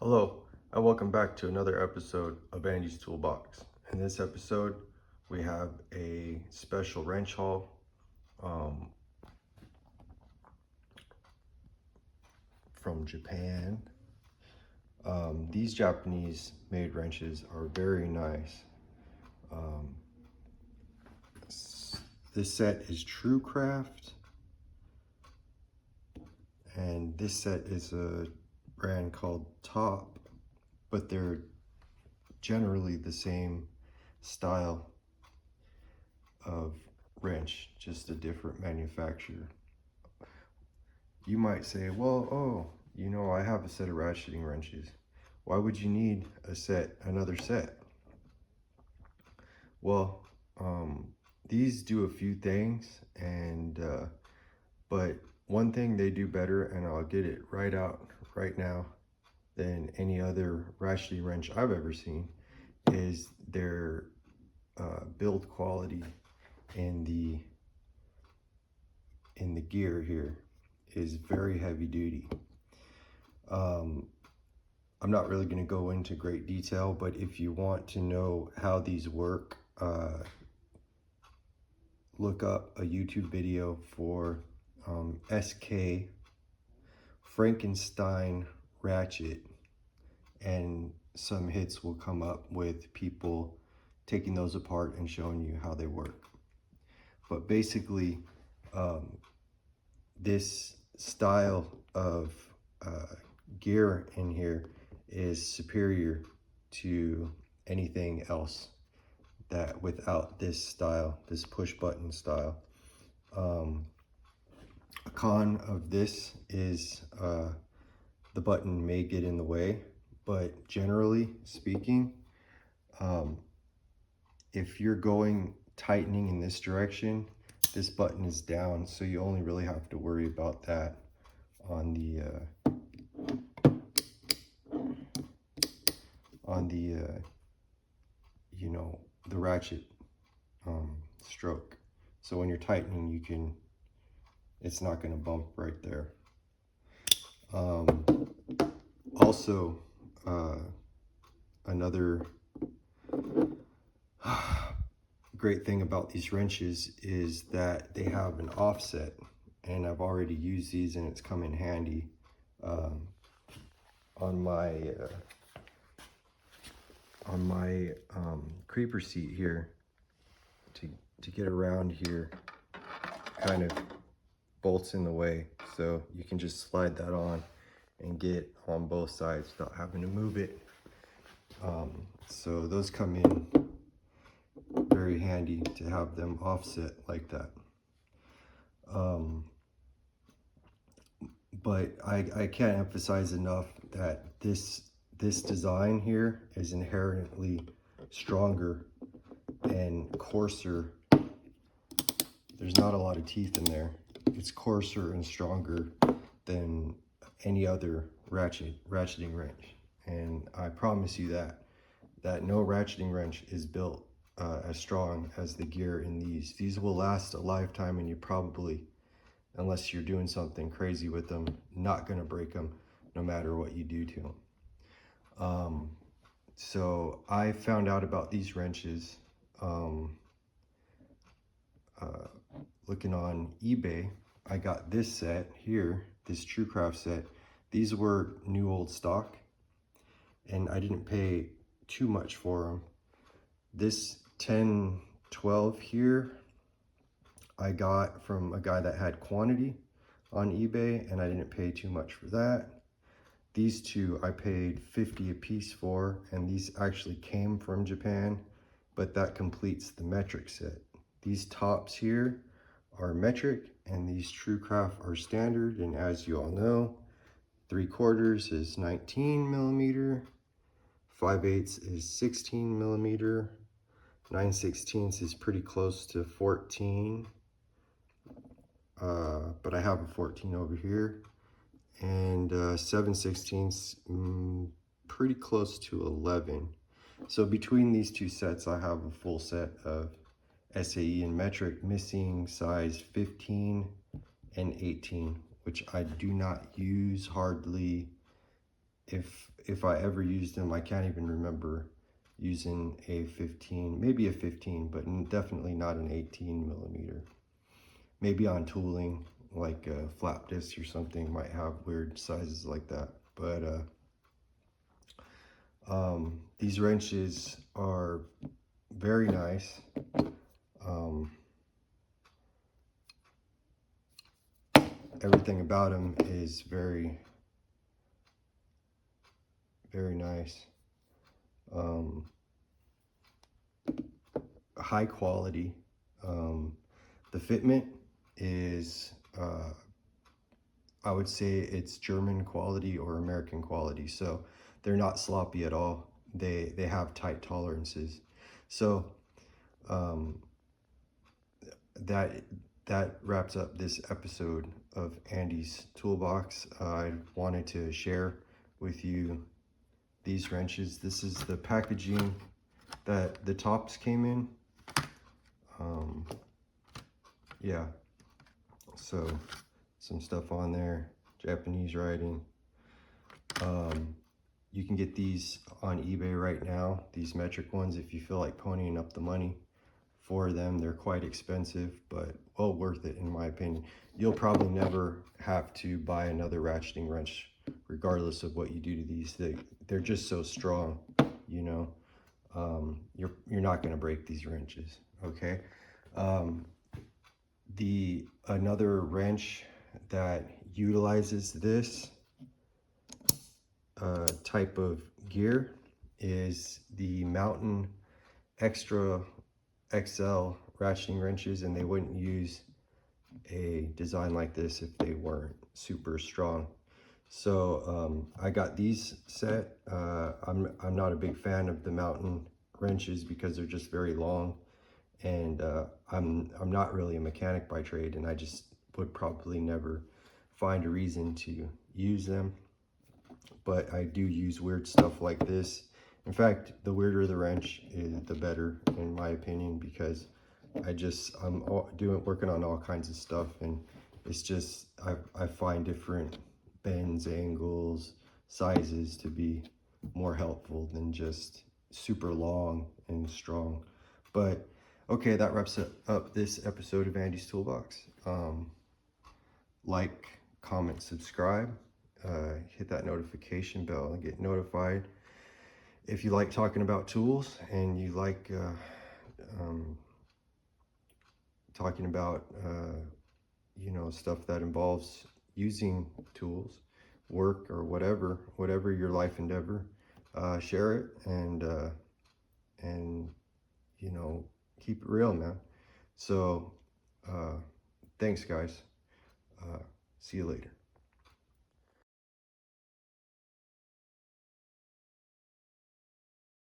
Hello, and welcome back to another episode of Andy's Toolbox. In this episode, we have a special wrench haul from Japan. These Japanese made wrenches are very nice. This set is True Craft, and this set is a brand called Top, but they're generally the same style of wrench, just a different manufacturer. You might say, well, I have a set of ratcheting wrenches. Why would you need another set? Well, these do a few things, but one thing they do better, and I'll get it right out right now, than any other ratcheting wrench I've ever seen, is their build quality in the gear here is very heavy duty. I'm not really going to go into great detail, but if you want to know how these work, look up a YouTube video for SK Frankenstein ratchet, and some hits will come up with people taking those apart and showing you how they work. But basically, this style of gear in here is superior to anything else that without this style, this push button style. A con of this is the button may get in the way, but generally speaking, if you're going tightening in this direction, this button is down, so you only really have to worry about that on the the ratchet stroke. So when you're tightening, it's not going to bump right there. Also, another great thing about these wrenches is that they have an offset, and I've already used these and it's come in handy on my creeper seat here to get around here. Kind of bolts in the way, so you can just slide that on and get on both sides without having to move it. So those come in very handy to have them offset like that. But I can't emphasize enough that this design here is inherently stronger and coarser. There's not a lot of teeth in there. It's coarser and stronger than any other ratcheting wrench, and I promise you that no ratcheting wrench is built as strong as the gear in these. These will last a lifetime, and you probably, unless you're doing something crazy with them, not going to break them no matter what you do to them. So I found out about these wrenches looking on eBay. I got this set here, this True Craft set. These were new old stock, and I didn't pay too much for them. This 1012 here I got from a guy that had quantity on eBay, and I didn't pay too much for that. These two I paid $50 a piece for, and these actually came from Japan, but that completes the metric set. These tops here are metric, and these True Craft are standard, and as you all know, 3/4 is 19 millimeter, 5/8 is 16 millimeter, 9/16 is pretty close to 14, but I have a 14 over here, and 7/16 pretty close to 11. So between these two sets, I have a full set of SAE and metric, missing size 15 and 18, which I do not use hardly, if if I ever used them, I can't even remember using a 15, maybe a 15, but definitely not an 18 millimeter. Maybe on tooling, like flap discs or something might have weird sizes like that. But these wrenches are very nice. Everything about them is very, very nice. High quality. The fitment is, I would say it's German quality or American quality. So they're not sloppy at all. They have tight tolerances. So that wraps up this episode of Andy's Toolbox. I wanted to share with you these wrenches. This is the packaging that the tops came in. Yeah, so some stuff on there, Japanese writing. You can get these on eBay right now, these metric ones, if you feel like ponying up the money for them. They're quite expensive, but well worth it in my opinion. You'll probably never have to buy another ratcheting wrench, regardless of what you do to these. They're just so strong, you know. You're not going to break these wrenches, okay? Another wrench that utilizes this type of gear is the Mountain Extra XL ratcheting wrenches, and they wouldn't use a design like this if they weren't super strong. So I got these set. I'm not a big fan of the Mountain wrenches because they're just very long, and I'm not really a mechanic by trade, and I just would probably never find a reason to use them. But I do use weird stuff like this. In fact, the weirder the wrench is, the better, in my opinion, because I'm working on all kinds of stuff, and it's just I find different bends, angles, sizes to be more helpful than just super long and strong. But okay, that wraps up this episode of Andy's Toolbox. Like, comment, subscribe. Hit that notification bell and get notified. If you like talking about tools and you like talking about you know, stuff that involves using tools, work, or whatever your life endeavor, share it and you know, keep it real, man. So thanks, guys. See you later.